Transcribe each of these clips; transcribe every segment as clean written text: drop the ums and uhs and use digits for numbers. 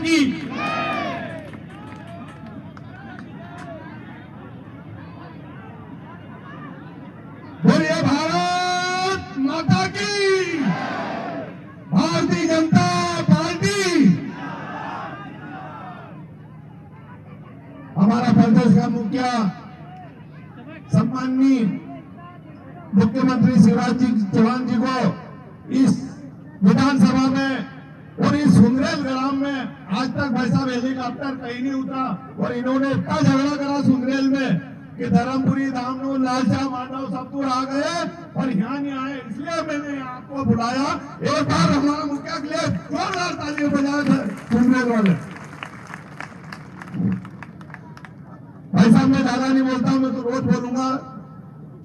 की। बोलिए भारत माता की। भारतीय जनता पार्टी। हमारा प्रदेश का मुखिया सम्माननीय मुख्यमंत्री शिवराज जी चौहान जी को इस विधानसभा में और इस सुंदरेल ग्राम में आज तक भाई साहब हेलीकॉप्टर कहीं नहीं उतरा और इन्होंने इतना झगड़ा करा सुंदरेल में कि धर्मपुरी, धामनूर, लालशाह, मांडव सब दूर आ गए और यहाँ नहीं आए। इसलिए मैंने आपको बुलाया। एक बार हमारा मुखिया के लिए जोरदार ताली बजाए सुंदरेल वाले। भाई साहब मैं ज्यादा नहीं बोलता हूं, मैं तो रोज बोलूंगा।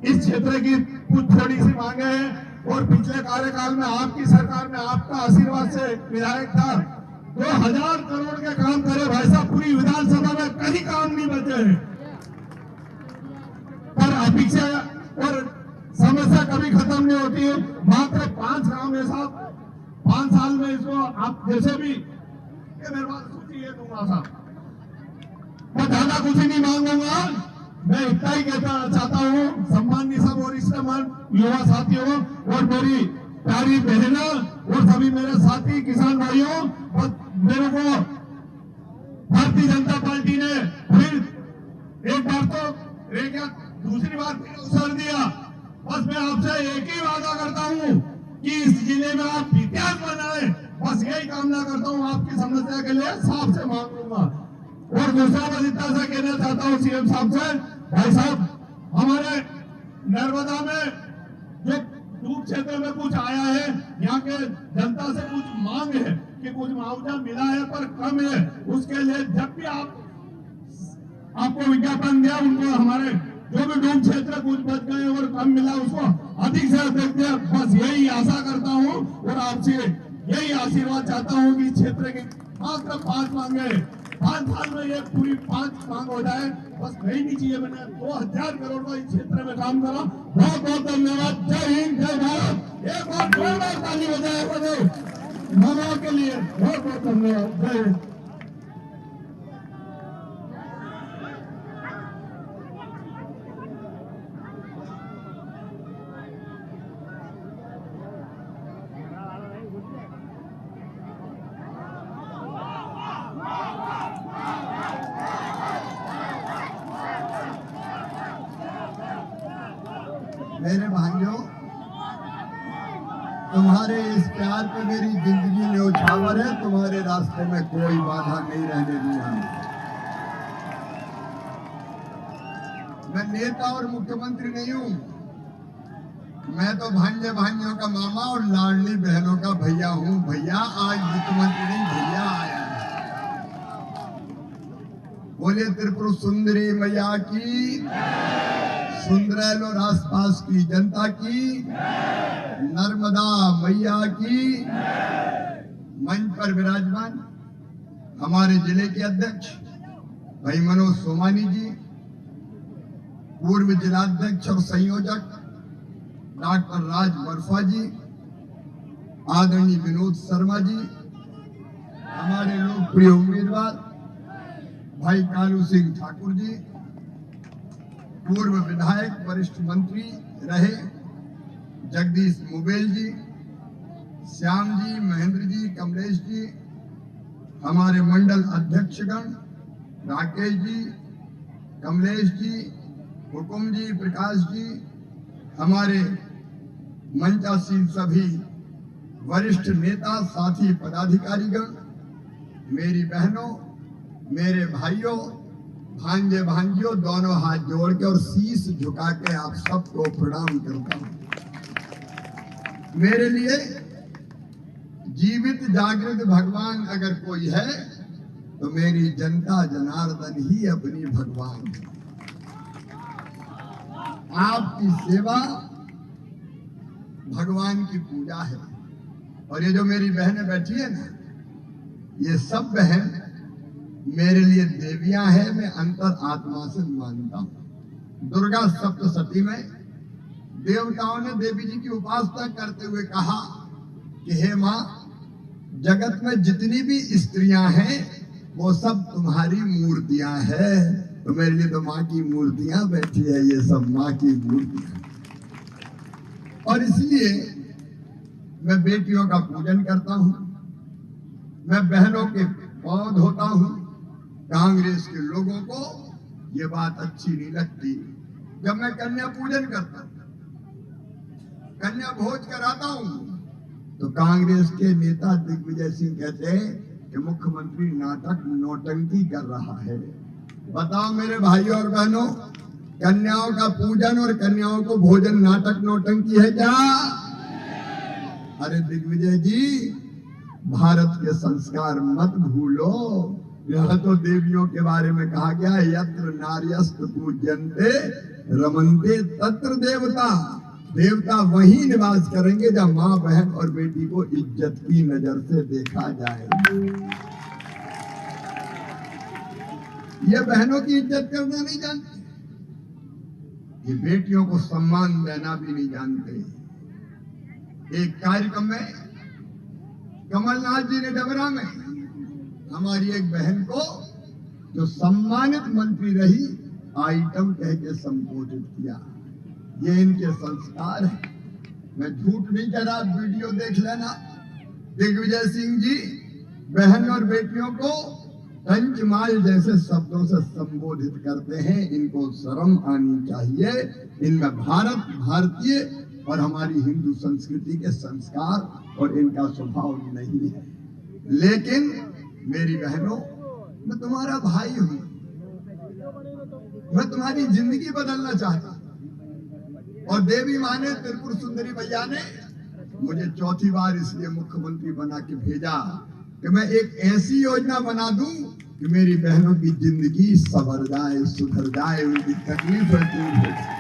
इस क्षेत्र की कुछ थोड़ी सी मांगे हैं और पिछले कार्यकाल में आपकी सरकार में आपका आशीर्वाद से विधायक था 2000 करोड़ के काम करे भाई साहब। पूरी विधानसभा में कहीं काम नहीं बचे हैं, पर अपेक्षा और समस्या कभी खत्म नहीं होती है। मात्र 5 काम है साहब, 5 साल में इसको आप जैसे भी मेरे पास सूची है दूंगा साहब, मैं ज्यादा कुछ नहीं मांगूंगा। मैं इतना ही कहना चाहता हूँ सम्माननीय सब वरिष्ठ युवा साथियों और मेरी प्यारी बहनों और सभी मेरे साथी किसान भाइयों, मेरे को भारतीय जनता पार्टी ने फिर एक बार तो दूसरी बार फिर अवसर दिया। बस मैं आपसे एक ही वादा करता हूँ कि इस जिले में आप इतिहास बनाए। बस यही कामना करता हूँ, आपकी समस्या के लिए साफ से मांग लूंगा। और दूसरा बात इतना सा कहना चाहता हूँ सीएम साहब से, भाई साहब हमारे नर्मदा में जो डूब क्षेत्र में कुछ आया है, यहाँ के जनता से कुछ मांग है कि कुछ मुआवजा मिला है पर कम है। उसके लिए जब भी आपको विज्ञापन दिया, उनको हमारे जो भी डूब क्षेत्र कुछ बच गए और कम मिला उसको अधिक से अधिक दिया। बस यही आशा करता हूँ और आपसे यही आशीर्वाद चाहता हूँ कि क्षेत्र की मात्र 5 मांगे 5 साल में ये पूरी 5 मांग हो जाए। बस कहीं नहीं चाहिए। मैंने 2000 करोड़ का इस क्षेत्र में काम करा। बहुत बहुत धन्यवाद। जय हिंद, जय भारत। एक बार जोरदार ताली बजाए मानव के लिए। बहुत बहुत धन्यवाद। जय हिंद। मेरे भाइयों, तुम्हारे इस प्यार पे मेरी जिंदगी न्यौछावर है। तुम्हारे रास्ते में कोई बाधा नहीं रहने दूंगा। मैं नेता और मुख्यमंत्री नहीं हूं, मैं तो भांजे भाइयों का मामा और लाडली बहनों का भैया हूं। भैया आज मुख्यमंत्री नहीं, भैया आया है। बोले त्रिपुर सुंदरी मैया की, सुंदरेल और आसपास की जनता की, नर्मदा मैया की। मंच पर विराजमान हमारे जिले के अध्यक्ष भाई मनोज सोमानी जी, पूर्व जिलाध्यक्ष और संयोजक डॉक्टर राज बर्फा जी, आदरणीय विनोद शर्मा जी, हमारे लोकप्रिय उम्मीदवार भाई कालू सिंह ठाकुर जी, पूर्व विधायक वरिष्ठ मंत्री रहे जगदीश मुबेल जी, श्याम जी, महेंद्र जी, कमलेश जी, हमारे मंडल अध्यक्षगण राकेश जी, कमलेश जी, हुकुम जी, प्रकाश जी, हमारे मंचासीन सभी वरिष्ठ नेता साथी पदाधिकारीगण, मेरी बहनों, मेरे भाइयों, भांजे भांजियों, दोनों हाथ जोड़ के और शीश झुका के आप सबको प्रणाम करता हूं। मेरे लिए जीवित जागृत भगवान अगर कोई है तो मेरी जनता जनार्दन ही अपनी भगवान है। आपकी सेवा भगवान की पूजा है। और ये जो मेरी बहनें बैठी है ना, ये सब बहन मेरे लिए देवियां हैं। मैं अंतर आत्मा से मानता हूं। दुर्गा सप्तशती में देवताओं ने देवी जी की उपासना करते हुए कहा कि हे मां, जगत में जितनी भी स्त्रियां हैं वो सब तुम्हारी मूर्तियां हैं। तो मेरे लिए तो माँ की मूर्तियां बैठी है, ये सब माँ की मूर्तियां। और इसलिए मैं बेटियों का पूजन करता हूं, मैं बहनों के पांव धोता हूं। कांग्रेस के लोगों को ये बात अच्छी नहीं लगती। जब मैं कन्या पूजन करता हूं, कन्या भोज कराता हूं, तो कांग्रेस के नेता दिग्विजय सिंह कहते हैं कि मुख्यमंत्री नाटक नौटंकी कर रहा है। बताओ मेरे भाइयों और बहनों, कन्याओं का पूजन और कन्याओं को भोजन नाटक नौटंकी है क्या? अरे दिग्विजय जी, भारत के संस्कार मत भूलो। यह तो देवियों के बारे में कहा गया है, यत्र नार्यस्त पूज्यन्ते रमन्ते तत्र देवता। देवता वही निवास करेंगे जब माँ, बहन और बेटी को इज्जत की नजर से देखा जाए। ये बहनों की इज्जत करना नहीं जानते, ये बेटियों को सम्मान देना भी नहीं जानते। एक कार्यक्रम में कमलनाथ जी ने डबरा में हमारी एक बहन को, जो सम्मानित मंत्री रही, आइटम कह के संबोधित किया। ये इनके संस्कार है। मैं झूठ नहीं कह रहा, वीडियो देख लेना। दिग्विजय सिंह जी बहन और बेटियों को पंचमाल जैसे शब्दों से संबोधित करते हैं। इनको शर्म आनी चाहिए। इनमें भारत, भारतीय और हमारी हिंदू संस्कृति के संस्कार और इनका स्वभाव नहीं है। लेकिन मेरी बहनों, मैं तुम्हारा भाई हूं, मैं तुम्हारी जिंदगी बदलना चाहता हूं। और देवी माँ ने, त्रिपुर सुंदरी भैया ने मुझे चौथी बार इसलिए मुख्यमंत्री बना के भेजा कि मैं एक ऐसी योजना बना दूं कि मेरी बहनों की जिंदगी संवर जाए, सुधर जाए, उनकी तकलीफें दूर हो जाए।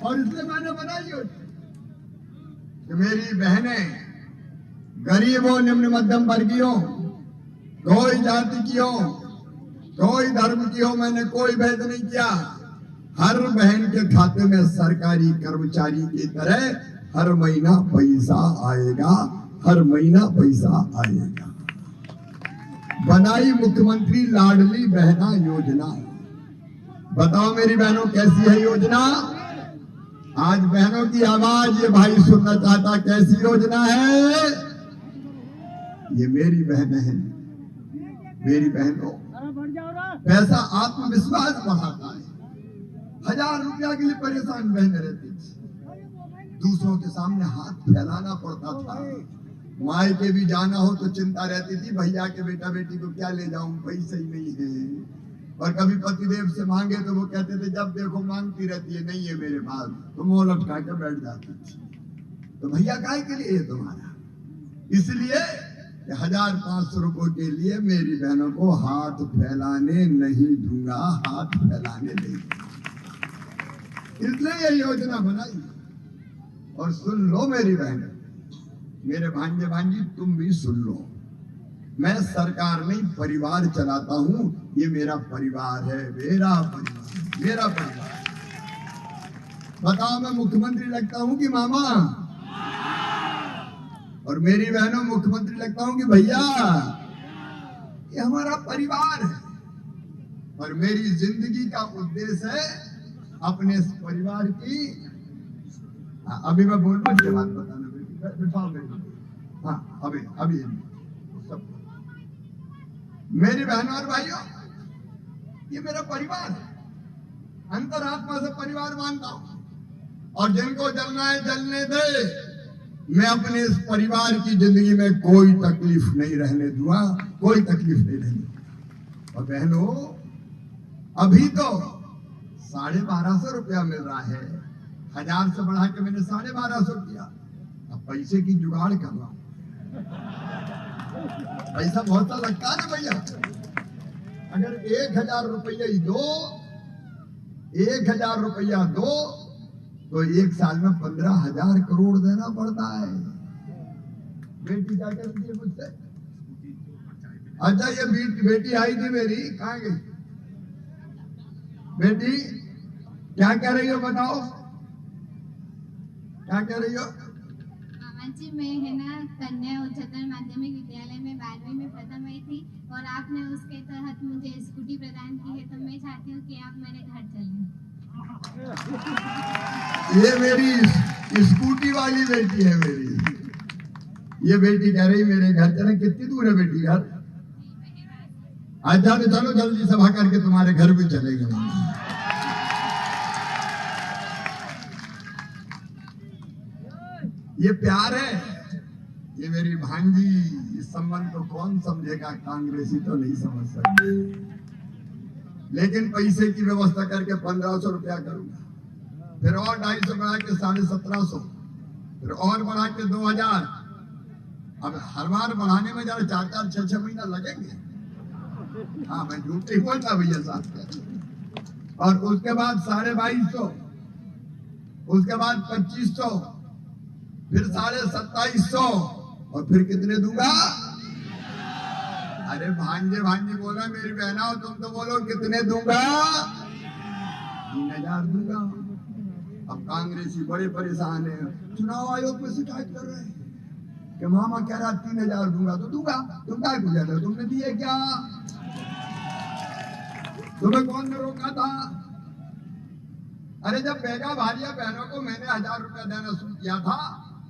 और इसलिए मैंने बनाई योजना कि मेरी बहनें गरीबों, निम्न मध्यम वर्गीयों, कोई जाति की हो, कोई धर्म की हो, मैंने कोई भेद नहीं किया। हर बहन के खाते में सरकारी कर्मचारी की तरह हर महीना पैसा आएगा, हर महीना पैसा आएगा। बनाई मुख्यमंत्री लाडली बहना योजना। बताओ मेरी बहनों, कैसी है योजना? आज बहनों की आवाज ये भाई सुनना चाहता, कैसी योजना है? ये मेरी बहन है। मेरी बहनों, पैसा आत्मविश्वास बढ़ाता है। 1000 रुपया के लिए परेशान बहन रहती थी, दूसरों के सामने हाथ फैलाना पड़ता था। मायके भी जाना हो तो चिंता रहती थी, भैया के बेटा बेटी को क्या ले जाऊं, पैसे ही नहीं है। और कभी पतिदेव से मांगे तो वो कहते थे, जब देखो मांगती रहती है, नहीं है मेरे पास, तो मुंह लटका के बैठ जाती थी। तो भैया काय के लिए है तुम्हारा? इसलिए 1500 रुपए के लिए मेरी बहनों को हाथ फैलाने नहीं दूंगा, हाथ फैलाने नहीं। इसलिए ये योजना बनाई। और सुन लो मेरी बहन, मेरे भांजे भांजी, तुम भी सुन लो। मैं सरकार नहीं, परिवार चलाता हूं। ये मेरा परिवार है, मेरा परिवार, मेरा परिवार। बताओ, मैं मुख्यमंत्री लगता हूं कि मामा? और मेरी बहनों, मुख्यमंत्री लगता हूं कि भैया? ये हमारा परिवार है। और मेरी जिंदगी का उद्देश्य है अपने इस परिवार की, अभी मैं बोल रहा हूं, ये बात बताना बिठाओ मेरी। हाँ, अभी सब मेरी बहनों और भाइयों, ये मेरा परिवार है। अंतरात्मा से परिवार मानता हूं। और जिनको जलना है जलने दे। मैं अपने इस परिवार की जिंदगी में कोई तकलीफ नहीं रहने दूंगा, कोई तकलीफ नहीं रहने दूंगा। और बहनों, अभी तो 1250 रुपया मिल रहा है। 1000 से बढ़ा के मैंने 1250 किया। अब पैसे की जुगाड़ कर रहा हूं। पैसा बहुत सा लगता है ना भैया। अगर 1000 रुपया ही दो, 1000 रुपया दो, तो एक साल में 15,000 करोड़ देना पड़ता है। बेटी क्या करती है मुझसे? अच्छा, ये बेटी आई थी मेरी, कहाँ गई बेटी? क्या कह रही हो बताओ, क्या कह रही हो? मामा जी मैं है ना कन्या उच्चतर माध्यमिक विद्यालय में 12वीं में प्रथम आई थी और आपने उसके तहत मुझे स्कूटी प्रदान की है, तो मैं चाहती हूँ कि आप मेरे घर चलें। ये मेरी स्कूटी वाली बेटी है मेरी। ये बेटी कह रही मेरे घर चले। कितनी दूर है बेटी घर? अच्छा तो चलो जल्दी सभा करके तुम्हारे घर भी चलेंगे। ये प्यार है, ये मेरी भांजी। इस संबंध को कौन समझेगा? कांग्रेसी तो नहीं समझ सकते, लेकिन पैसे की व्यवस्था करके 1500 रुपया करूंगा, फिर और 250 बढ़ा के 1750, फिर और बढ़ा के 2000। अब हर बार बढ़ाने में जरा 4-4, 6-6 महीना लगेंगे। हाँ मैं झूठ नहीं बोलता भैया साहब। और उसके बाद 2250, उसके बाद 2500, फिर 2750, और फिर कितने दूंगा? अरे भांजे भांजी बोला मेरी बहना हो, तुम तो बोलो कितने दूंगा? 3000 दूंगा। अब कांग्रेसी बड़े परेशान है, चुनाव आयोग में शिकायत कर रहे हैं कि मामा कह रहा 3000 दूंगा तो दूंगा। तुम क्या पूछा था? तुमने दिए क्या? तुम्हें कौन ने रोका था? अरे जब बेगा भारिया बहनों को मैंने 1000 रुपया देना शुरू किया था,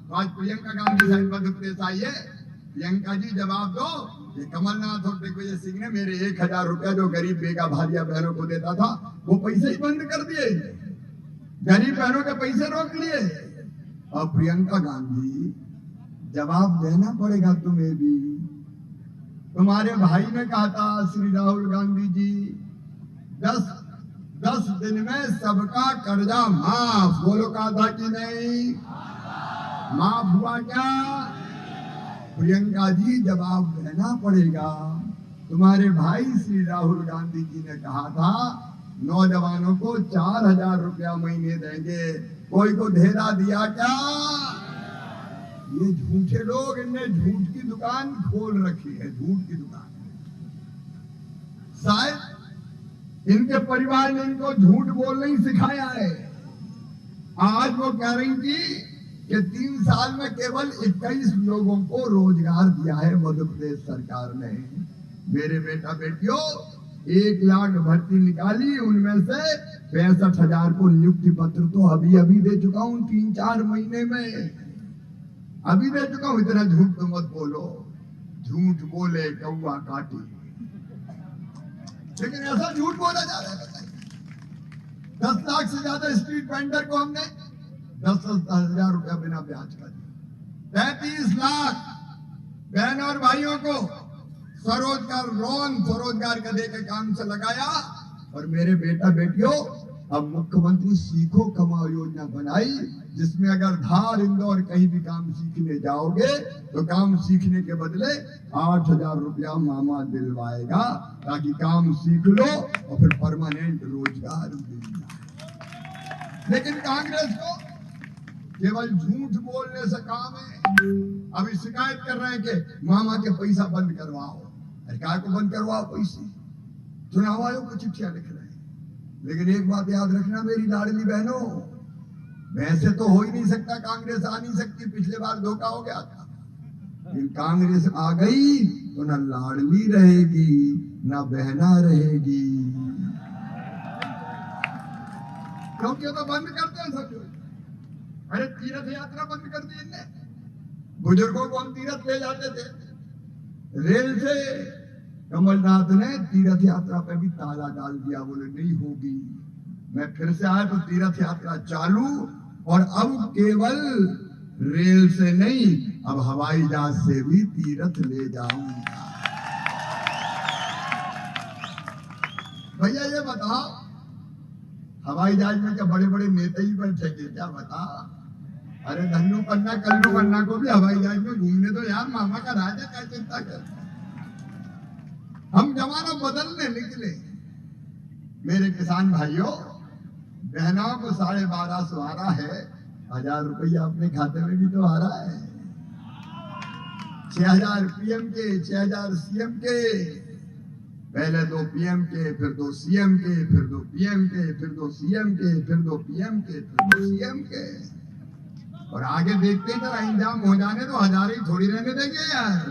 तो आज प्रियंका गांधी साहब मध्य प्रदेश आई है। प्रियंका जी जवाब दो, ये कमलनाथ और दिग्विजय सिंह ने मेरे 1000 रुपया जो गरीब बेगा भारिया बहनों को देता था, वो पैसे ही बंद कर दिए, गरीब बहनों के पैसे रोक लिए। और प्रियंका गांधी जवाब देना पड़ेगा तुम्हें भी। तुम्हारे भाई ने कहा था श्री राहुल गांधी जी, 10 दिन में सबका कर्जा माफ। बोलो कहा था कि नहीं? माफ हुआ क्या? प्रियंका जी जवाब देना पड़ेगा। तुम्हारे भाई श्री राहुल गांधी जी ने कहा था नौजवानों को 4000 रुपया महीने देंगे, कोई को धेरा दिया क्या? ये झूठे लोग, इनने झूठ की दुकान खोल रखी है, झूठ की दुकान। शायद इनके परिवार ने इनको झूठ बोलना ही सिखाया है। आज वो कह रही थी कि 3 साल में केवल 21 लोगों को रोजगार दिया है मध्य प्रदेश सरकार ने। मेरे बेटा बेटियों, 1 लाख भर्ती निकाली, उनमें से 65,000 को नियुक्ति पत्र तो अभी अभी दे चुका हूं, 3-4 महीने में अभी दे चुका हूं। इतना झूठ तो मत बोलो, झूठ बोले कौवा काटी। लेकिन ऐसा झूठ बोला जा रहा है, बताइए। 10 लाख से ज्यादा स्ट्रीट वेंडर को हमने 10,000 रुपया बिना ब्याज का दिया। 33 लाख बहन और भाइयों को स्वरोजगार लोन, स्वरोजगार का देकर काम से लगाया। और मेरे बेटा बेटियों, अब मुख्यमंत्री सीखो कमाओ योजना बनाई, जिसमें अगर धार इंदौर कहीं भी काम सीखने जाओगे तो काम सीखने के बदले 8,000 रुपया मामा दिलवाएगा, ताकि काम सीख लो और फिर परमानेंट रोजगार मिल जाए। लेकिन कांग्रेस को केवल झूठ बोलने से काम है। अभी शिकायत कर रहे हैं कि मामा के पैसा बंद करवाओ। अरे क्या को बंद करवाओ पैसे? चुनाव आयोग को चिट्ठियां लिख रहे हैं। लेकिन एक बात याद रखना मेरी लाडली बहनों, वैसे तो हो ही नहीं सकता, कांग्रेस आ नहीं सकती, पिछले बार धोखा हो गया था। लेकिन कांग्रेस आ गई तो न लाडली रहेगी न बहना रहेगी, क्योंकि तो बंद करते हैं सब लोग। अरे तीर्थ यात्रा बंद कर दी इनने। बुजुर्गों को हम तीर्थ ले जाते थे रेल से, कमलनाथ ने तीर्थ यात्रा पे भी ताला डाल दिया, बोले नहीं होगी। मैं फिर से आया तो तीर्थ यात्रा चालू, और अब केवल रेल से नहीं, अब हवाई जहाज से भी तीर्थ ले जाऊंगा। भैया ये बताओ, हवाई जहाज में क्या बड़े बड़े नेता ही बैठेंगे क्या? बता। अरे धन्नू पन्ना कल्लू पन्ना को भी हवाई जहाज में घूमने दो यार, मामा का राज है, क्या चिंता कर। हम जमाना बदलने निकले। मेरे किसान भाइयों बहनों को 1250 आ रहा है, 1000 रुपया अपने खाते में भी तो आ रहा है। 6000 पीएम के, 6000 सीएम के, पहले 2 पीएम के, फिर 2 सीएम के, फिर 2 पीएम के, फिर 2 सीएम के, फिर 2 पीएम के, फिर 2 सीएम के। और आगे देखते ही जरा इंजाम हो जाने तो हजारे ही थोड़ी रहने देंगे यार।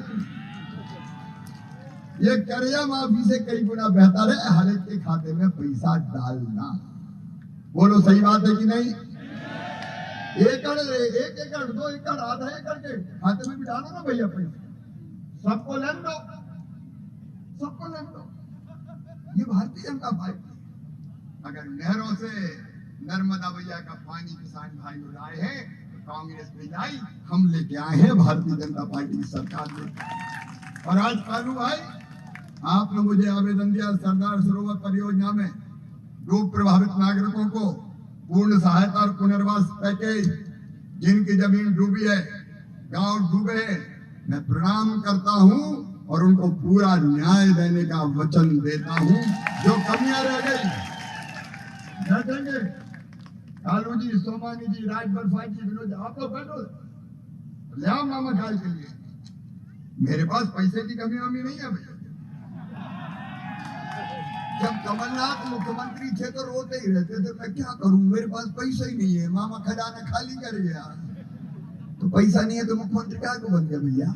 ये कर्जा माफी से कई गुना बेहतर है हर एक के खाते में पैसा डालना। बोलो सही बात है कि नहीं? एक एकड़ 2 एकड़ आधा एकड़ के खाते में भी डालो ना भैया पैसा, सबको लेन दो, सबको लेन दो। ये भारतीय जनता पार्टी अगर नहरों से नर्मदा भैया का पानी किसान भाई उड़ाए हैं तो कांग्रेस में आई, हम लेके आए हैं भारतीय जनता पार्टी की सरकार में। और आज कालू भाई आपने मुझे आवेदन दिया सरदार सरोवर परियोजना में डूब प्रभावित नागरिकों को पूर्ण सहायता और पुनर्वास पैकेज, जिनकी जमीन डूबी है, गांव डूबे हैं, मैं प्रणाम करता हूं और उनको पूरा न्याय देने का वचन देता हूं। जो कमियां रह गई देंगे। कालू जी, सोमानी जी, राजभर फाई जी, विनोद, आप लोग बैठो, ले आओ मामा खाए के लिए। मेरे पास पैसे की कमी वमी नहीं है भैया। जब कमलनाथ मुख्यमंत्री थे तो रोते ही रहते थे, मैं क्या करूं, मेरे पास पैसा ही नहीं है, मामा खजाना खाली कर गया। तो पैसा नहीं है तो मुख्यमंत्री क्या को बन गया भैया?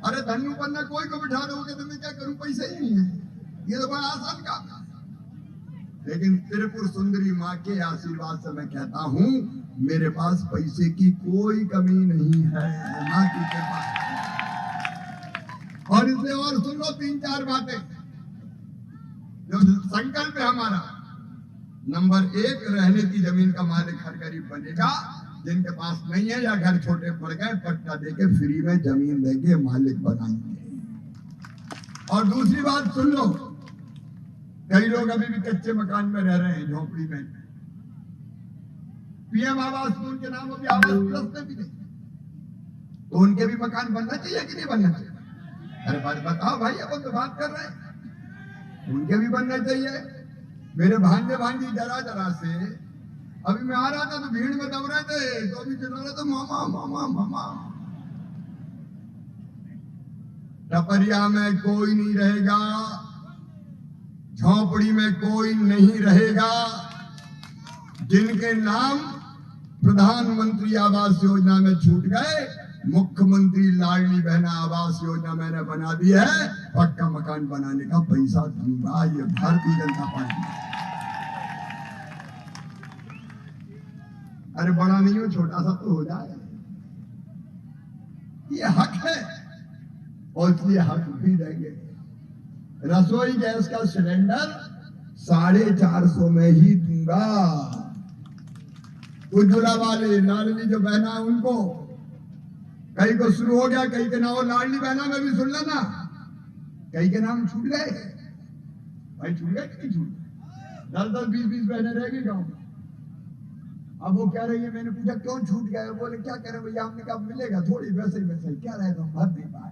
अरे धन्नू पन्ना कोई को बिठा दोगे तो मैं क्या करूं, पैसा ही नहीं है। ये तो बड़ा आसान काम है। लेकिन त्रिपुर सुंदरी माँ के आशीर्वाद से मैं कहता हूं, मेरे पास पैसे की कोई कमी नहीं है, माँ की कृपा। और इसलिए और सुन लो 3-4 बातें। जो संकल्प है हमारा, नंबर 1, रहने की जमीन का मालिक हर गरीब बनेगा। जिनके पास नहीं है या घर छोटे पड़ गए, पट्टा देके फ्री में जमीन देंगे, मालिक बनाएंगे। और दूसरी बात सुन लो, कई लोग अभी भी कच्चे मकान में रह रहे हैं, झोपड़ी में। पीएम आवास स्कूल के नाम अभी आवास प्लस में भी नहीं, तो उनके भी मकान बनना चाहिए कि नहीं बनना चाहिए? अरे बात बताओ भाई, अपन तो बात कर रहे हैं, उनके भी बनना चाहिए। मेरे भांजे भांजी जरा से अभी मैं आ रहा था तो भीड़ में दब रहे थे, तो अभी चिल्ला रहे थे मामा मामा मामा। टपरिया में कोई नहीं रहेगा, झोपड़ी में कोई नहीं रहेगा। जिनके नाम प्रधानमंत्री आवास योजना में छूट गए, मुख्यमंत्री लाडली बहना आवास योजना मैंने बना दी है, पक्का मकान बनाने का पैसा दूंगा। ये भारतीय जनता पार्टी। अरे बड़ा नहीं हो, छोटा सा तो हो जाए, ये हक है और इसलिए हक भी देंगे। रसोई गैस का सिलेंडर 450 में ही दूंगा। उज्ज्वला वाले लाडली जो बहना है उनको, कई को शुरू हो गया, कई के नाम लाडली बहना में भी सुन लेना, कई के नाम छूट गए भाई, छूट गए कि नहीं छूट गए? 10-10, 20-20 बहने रहेगी गाँव में। अब वो कह रही है, मैंने पूछा क्यों छूट गए, बोले क्या करें भैया, हमने कहा मिलेगा थोड़ी, वैसे ही क्या रहेगा, भर नहीं पाए,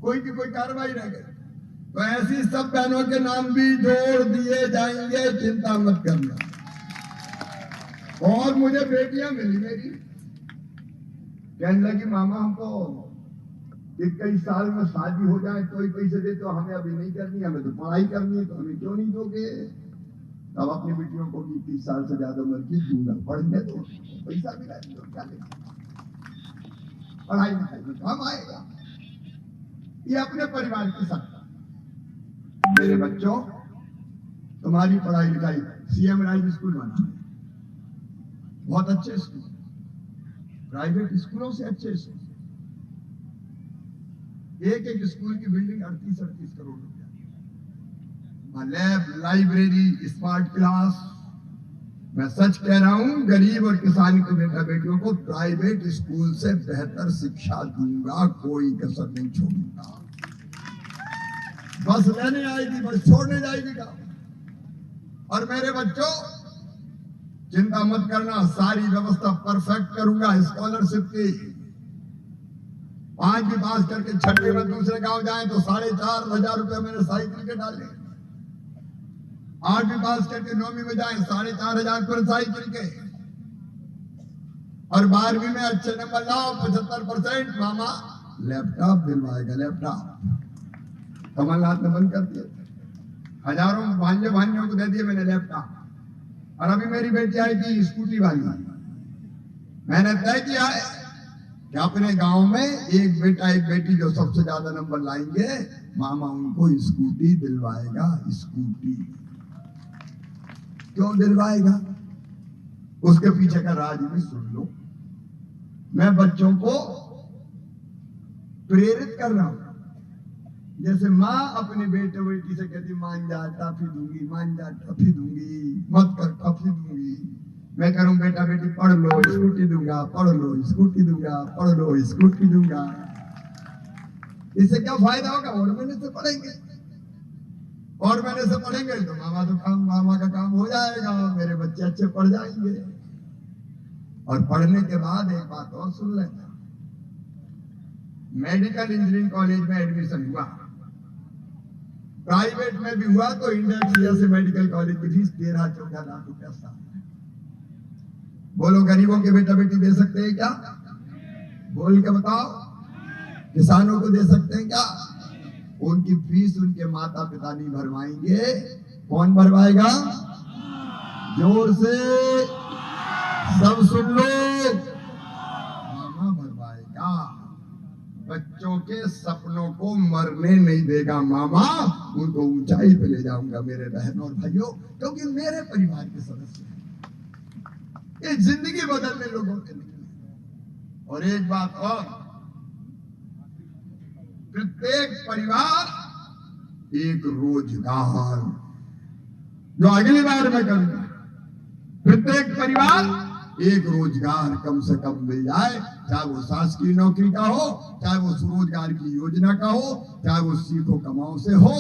कोई की कोई कार्रवाई रह गई। तो ऐसी सब बहनों के नाम भी जोड़ दिए जाएंगे, चिंता मत करना। और मुझे बेटियां मिली मेरी, कहने लगी मामा हमको 21 साल में शादी हो जाए तो ही पैसे दे, तो हमें अभी नहीं करनी, हमें तो पढ़ाई करनी है, तो हमें क्यों नहीं दोगे? तब अपनी बेटियों को भी 30 साल से ज्यादा उम्र की दूंगा, पढ़ने तो पैसा भी नहीं, तो क्या लेगा, पढ़ाई लिखाई में काम आएगा। ये अपने परिवार की सत्ता। मेरे बच्चों, तुम्हारी पढ़ाई लिखाई सीएम राइज स्कूल बना, बहुत अच्छे स्कूल, प्राइवेट स्कूलों से अच्छे स्कूल। एक स्कूल की बिल्डिंग 38-38 करोड़ रुपया, लैब, लाइब्रेरी, स्मार्ट क्लास। मैं सच कह रहा हूं, गरीब और किसान के बेटा बेटियों को प्राइवेट स्कूल से बेहतर शिक्षा दूंगा, कोई कसर नहीं छोड़ूंगा। बस लेने आएगी, बस छोड़ने जाएगी का। और मेरे बच्चों, चिंता मत करना, सारी व्यवस्था परफेक्ट करूंगा। स्कॉलरशिप की 5वीं पास करके 6वीं में दूसरे गांव जाए तो 4,500 रुपए मैंने साइकिल के डाले। 8वीं पास करके 9वीं में जाए 4,500 पर साइकिल के। और 12वीं में अच्छे नंबर लाओ 75%, मामा लैपटॉप दिलवाएगा, लैपटॉप। कमलनाथ ने बंद कर दिया, हजारों भांजे भांजियों को दे दिए मैंने लैपटॉप। और अभी मेरी बेटी आई थी स्कूटी वाली, मैंने तय किया है कि अपने गांव में एक बेटा एक बेटी जो सबसे ज्यादा नंबर लाएंगे मामा उनको स्कूटी दिलवाएगा। स्कूटी क्यों दिलवाएगा, उसके पीछे का राज भी सुन लो। मैं बच्चों को प्रेरित कर रहा हूं, जैसे माँ अपने बेटे बेटी से कहती मान जा टॉफी दूंगी, मान जा टॉफी दूंगी, मत कर टॉफी दूंगी। मैं करूं बेटा बेटी पढ़ लो स्कूटी दूंगा, पढ़ लो स्कूटी दूंगा, पढ़ लो स्कूटी दूंगा। इससे क्या फायदा होगा, और महीने से पढ़ेंगे, और महीने से पढ़ेंगे तो मामा का काम हो जाएगा, मेरे बच्चे अच्छे पढ़ जाएंगे। और पढ़ने के बाद एक बात और सुन लेना, मेडिकल इंजीनियरिंग कॉलेज में एडमिशन हुआ, प्राइवेट में भी हुआ तो इंडियन से मेडिकल कॉलेज की फीस 13-14 लाख रुपया साल। बोलो गरीबों के बेटा बेटी दे सकते हैं क्या, बोल के बताओ। किसानों को दे सकते हैं क्या, उनकी फीस उनके माता पिता नहीं भरवाएंगे, कौन भरवाएगा, जोर से सब सुन लो, मामा भरवाएगा। बच्चों के सपनों को मरने नहीं देगा मामा, उनको ऊंचाई पे ले जाऊंगा मेरे बहनों और भाइयों, क्योंकि मेरे परिवार के सदस्य हैं, ये जिंदगी बदलने लोगों के निकले। और एक बात और, प्रत्येक परिवार एक रोजगार, जो अगली बार मैं करूंगा, प्रत्येक परिवार एक रोजगार कम से कम मिल जाए, चाहे वो शासकीय नौकरी का हो, चाहे वो स्वरोजगार की योजना का हो, चाहे वो सीखो कमाओ से हो,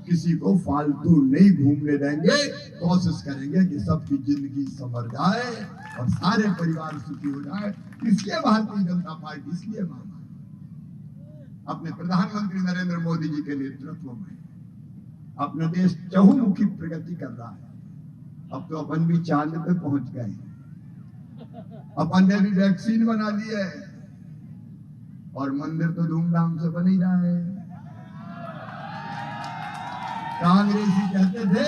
किसी को फालतू नहीं घूमने देंगे। कोशिश करेंगे कि सबकी जिंदगी संवर जाए और सारे परिवार सुखी हो जाए। इसलिए भारतीय जनता पार्टी, इसलिए मामा अपने प्रधानमंत्री नरेंद्र मोदी जी के नेतृत्व में अपना देश चहुमुखी प्रगति कर रहा है। अब तो अपन भी चांद पे पहुंच गए, अपन ने भी वैक्सीन बना ली है, और मंदिर तो धूमधाम से बन ही रहा है। कांग्रेसी कहते थे,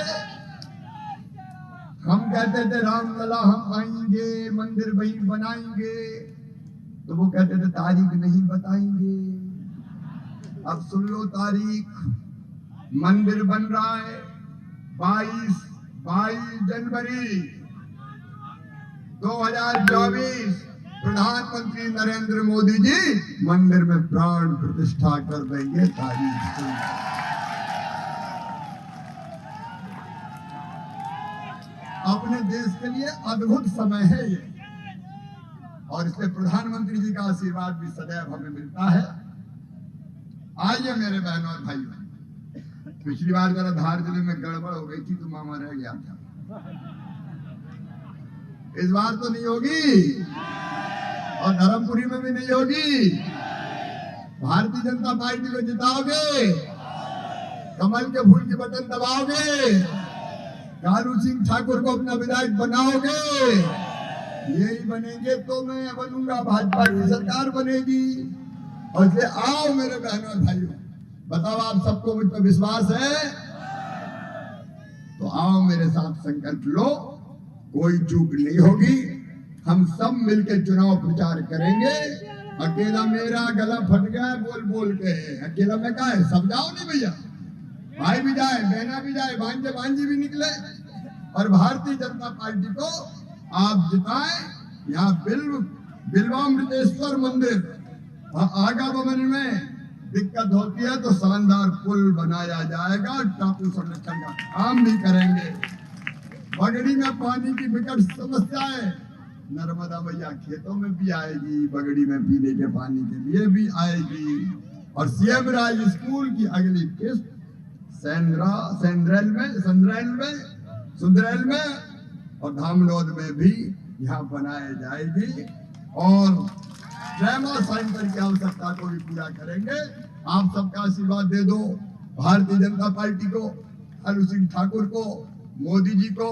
हम कहते थे रामलला हम आएंगे मंदिर वही बनाएंगे, तो वो कहते थे तारीख नहीं बताएंगे। अब सुन लो तारीख, मंदिर बन रहा है 22 जनवरी 2024, प्रधानमंत्री नरेंद्र मोदी जी मंदिर में प्राण प्रतिष्ठा कर देंगे। तारीख सुन, अपने देश के लिए अद्भुत समय है ये, और इसलिए प्रधानमंत्री जी का आशीर्वाद भी सदैव हमें मिलता है। आइए मेरे बहनों और भाइयों, पिछली बार जरा धार जिले में गड़बड़ हो गई थी तो मामा रह गया था, इस बार तो नहीं होगी, और धर्मपुरी में भी नहीं होगी। भारतीय जनता पार्टी को जिताओगे, कमल के फूल के बटन दबाओगे, कालू सिंह ठाकुर को अपना विधायक बनाओगे, यही बनेंगे तो मैं बनूंगा, भाजपा की सरकार बनेगी। और इसलिए आओ मेरे बहनों और भाइयों, बताओ आप सबको मुझ पर विश्वास है, तो आओ मेरे साथ संकल्प लो, कोई चूक नहीं होगी, हम सब मिलकर चुनाव प्रचार करेंगे। अकेला मेरा गला फट गया है बोल बोल के, अकेला मैं क्या है, सब जाओ नहीं भैया, भाई भी जाए, बहना भी जाए, भांजे भांजी भी निकले, और भारतीय जनता पार्टी को आप जिताएं। यहाँ बिल्वामृतेश्वर मंदिर आगा भवन में दिक्कत होती है तो शानदार पुल बनाया जाएगा, टापू संरक्षण का काम भी करेंगे। बगड़ी में पानी की विकट समस्या है, नर्मदा मैया खेतों में भी आएगी, बगड़ी में पीने के पानी के लिए भी आएगी। और सीएम राज स्कूल की अगली किस्त सुंदरैल में और धामनोद में भी यहाँ बनाई जाएगी, और ट्रेमा सेंटर की आवश्यकता को भी पूरा करेंगे। आप सबका आशीर्वाद दे दो भारतीय जनता पार्टी को, कालू सिंह ठाकुर को, मोदी जी को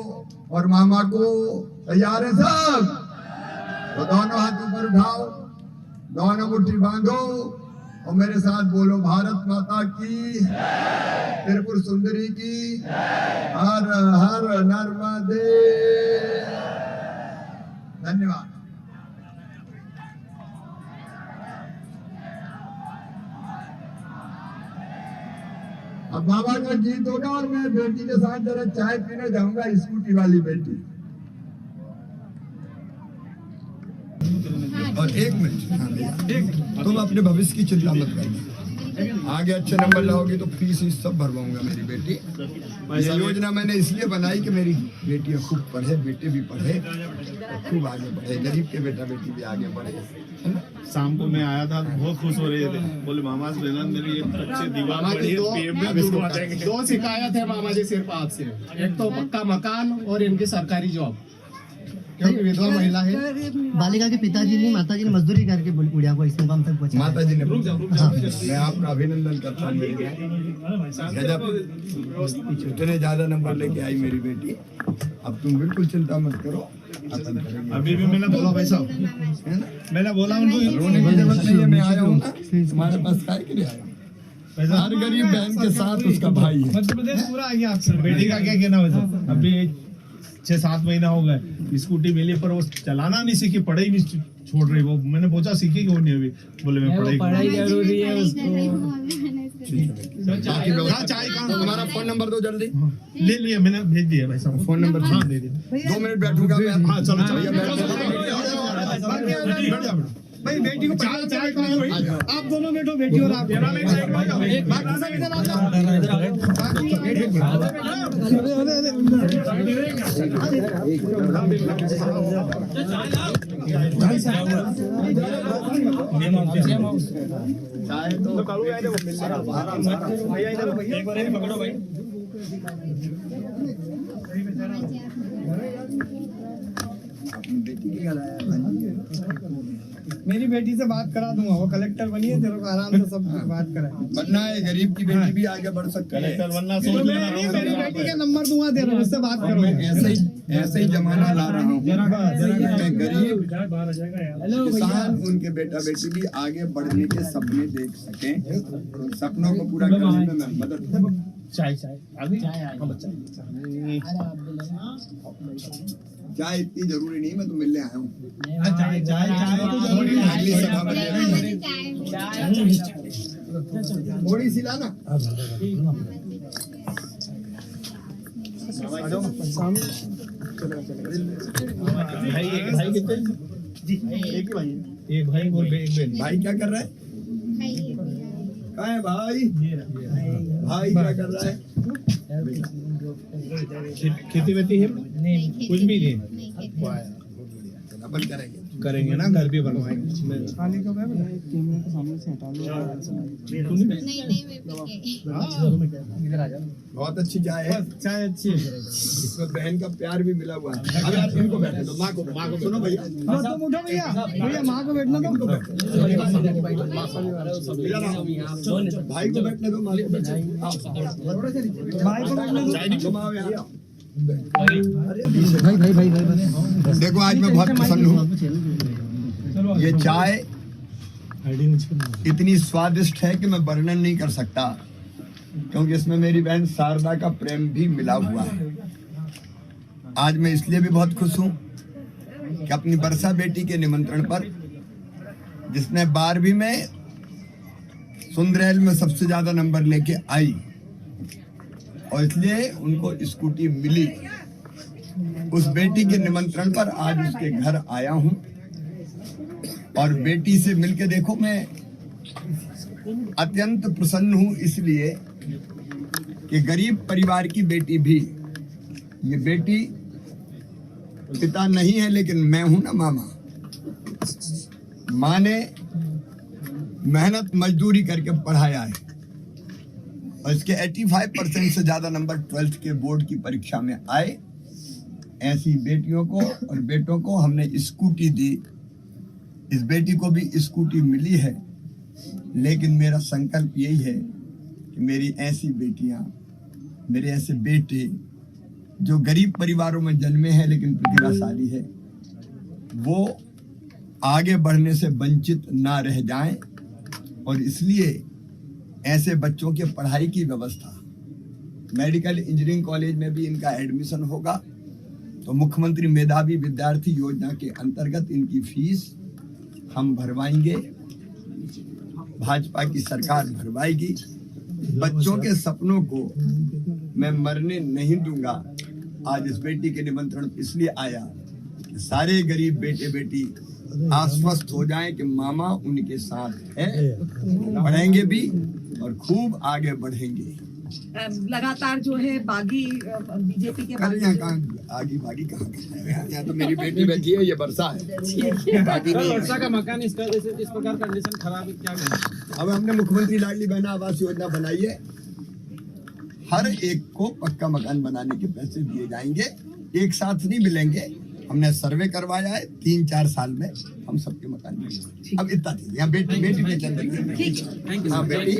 और मामा को। तैयार है सब, तो दोनों हाथ ऊपर उठाओ, दोनों मुट्ठी बांधो और मेरे साथ बोलो, भारत माता की, त्रिपुर सुंदरी की, हर हर नर्मदे। धन्यवाद। अब बाबा का गीत होगा और मैं बेटी के साथ जरा चाय पीने जाऊंगा, स्कूटी वाली बेटी। और एक मिनट, हाँ भैया, तुम अपने भविष्य की चिंता मत करना, आगे अच्छे नंबर लाओगे तो फीस सब भरवाऊंगा मेरी बेटी। ये योजना मैंने इसलिए बनाई कि मेरी बेटियां खूब पढ़े, बेटे भी पढ़े, खूब आगे बढ़े, गरीब के बेटा बेटी भी आगे बढ़े, है ना। शाम को मैं आया था, बहुत खुश हो रहे थे, बोले मामा से लेना मेरी ये बच्चे दीवार पड़ी है, पीएम में दूर आ जाएंगे। दो शिकायत है मामा जी सिर्फ आपसे, एक तो पक्का मकान और इनकी सरकारी जॉब, क्योंकि विधवा महिला है। बालिका के पिताजी ने माताजी ने मजदूरी करके गुड़िया को इस मुकाम तक पहुंचाया। माता जी ने मैं आपका अभिनंदन करता हूँ, मेरी गजब, इतने ज्यादा नंबर लेके आई मेरी बेटी। अब तुम बिल्कुल चिंता मत करो, अपन करेंगे। अभी भी मैंने बोला भाई साहब, है ना? मैंने बोला उनको रोने की जरूरत नहीं है, मैं आया हूँ ना तुम्हारे पास, काय के लिए आया हूँ। हर गरीब बहन के साथ उसका भाई है। मध्य प्रदेश पूरा आ गया आपसे। बेटी का क्या कहना है? अभी 6-7 महीना हो गए, स्कूटी मिली पर वो चलाना नहीं सीखी, पढ़ाई नहीं छोड़ रही। वो मैंने पूछा सीखी क्यों नहीं? अभी बोले मैं पढ़ाई जरूरी है उसको। हाँ, चाय कहाँ? तुम्हारा फोन नंबर दो जल्दी। ले लिया मैंने, भेज दिया भाई साहब फोन नंबर हाँ दे दिया। 2 मिनट बैठूंगा मैं। हाँ चलो चलो भाई बेटी को चाय चाय आप दोनों बैठो, बेटी और आप एक चाय तो पकड़ो भाई। बेटी की गला है। मेरी बेटी से बात करा दूंगा, वो कलेक्टर बनी है, तेरे को आराम से सब बात कराए। बनना है, गरीब की बेटी भी आगे बढ़ सकती है। कलेक्टर बनना तो सोच मैं नहीं, मेरी बेटी का नंबर दूंगा, तेरे को उससे बात करो। मैं ऐसे ही जमाना ला रहा हूँ, मैं गरीब किसान उनके बेटा बेटी भी आगे बढ़ने के सपने देख सकें, सपनों को पूरा करने में मैं मदद करूँ। चाय चाय अभी हाँ बच्चा चाय इतनी जरूरी नहीं, मैं तो मिलने आया हूँ। चाय चाय चाय तो जरूरी है। अगली सभा में थोड़ी सी लाना। भाई कितने? एक ही भाई है। एक भाई और एक बहन। भाई क्या कर रहा है? कहाँ है भाई? भाई क्या कर रहा है? खेती वेती है? नहीं, कुछ भी नहीं। अपन करेंगे ना, घर भी बनवाएंगे। नहीं मैं बहुत अच्छी चाय है, चाय अच्छी है। इसमें बहन का प्यार भी मिला हुआ है। अगर इनको बैठने दो, माँ को सुनो भैया, तुम उठो भैया, भैया माँ को बैठना दो। भाई को बैठने दो, माँ को बैठने दो। भाई को बैठने दो। तुम आओ यहाँ। भाई देखो आज मैं बहुत प्रसन्न हूँ। ये चाय इतनी स्वादिष्ट है कि मैं वर्णन नहीं कर सकता, क्योंकि इसमें मेरी बहन शारदा का प्रेम भी मिला हुआ है। आज मैं इसलिए भी बहुत खुश हूँ कि अपनी वर्षा बेटी के निमंत्रण पर, जिसने 12वीं में सुंदरैल में सबसे ज्यादा नंबर लेके आई, और इसलिए उनको स्कूटी मिली, उस बेटी के निमंत्रण पर आज उसके घर आया हूं। और बेटी से मिलके देखो मैं अत्यंत प्रसन्न हूं, इसलिए कि गरीब परिवार की बेटी भी, ये बेटी पिता नहीं है लेकिन मैं हूं ना मामा। माँ ने मेहनत मजदूरी करके पढ़ाया है, और इसके 85% से ज्यादा नंबर 12th के बोर्ड की परीक्षा में आए। ऐसी बेटियों को और बेटों को हमने स्कूटी दी। इस बेटी को भी स्कूटी मिली है, लेकिन मेरा संकल्प यही है कि मेरी ऐसी बेटियां, मेरे ऐसे बेटे जो गरीब परिवारों में जन्मे हैं लेकिन प्रतिभाशाली है, वो आगे बढ़ने से वंचित ना रह जाएं। और इसलिए ऐसे बच्चों के पढ़ाई की व्यवस्था, मेडिकल इंजीनियरिंग कॉलेज में भी इनका एडमिशन होगा, तो मुख्यमंत्री मेधावी विद्यार्थी योजना के अंतर्गत इनकी फीस हम भरवाएंगे, भाजपा की सरकार भरवाएगी। बच्चों के सपनों को मैं मरने नहीं दूंगा। आज इस बेटी के निमंत्रण इसलिए आया कि सारे गरीब बेटे बेटी आश्वस्त हो जाएं कि मामा उनके साथ है, बढ़ेंगे भी और खूब आगे बढ़ेंगे। लगातार जो है बागी बीजेपी के कल यहाँ कहाँ आगे बागी कहाँ यहाँ तो मेरी बेटी बैठी है, ये वर्षा है, बाकी नहीं है। वर्षा का मकान इस प्रकार कंडीशन खराब है, क्या करें? अब हमने मुख्यमंत्री लाडली बहना आवास योजना बनाई है, हर एक को पक्का मकान बनाने के पैसे दिए जाएंगे, एक साथ नहीं मिलेंगे। हमने सर्वे करवाया है, 3-4 साल में हम सबके मकान मिलेंगे। अब इतना थी यहाँ बेटी के चंद्र, हाँ बेटी।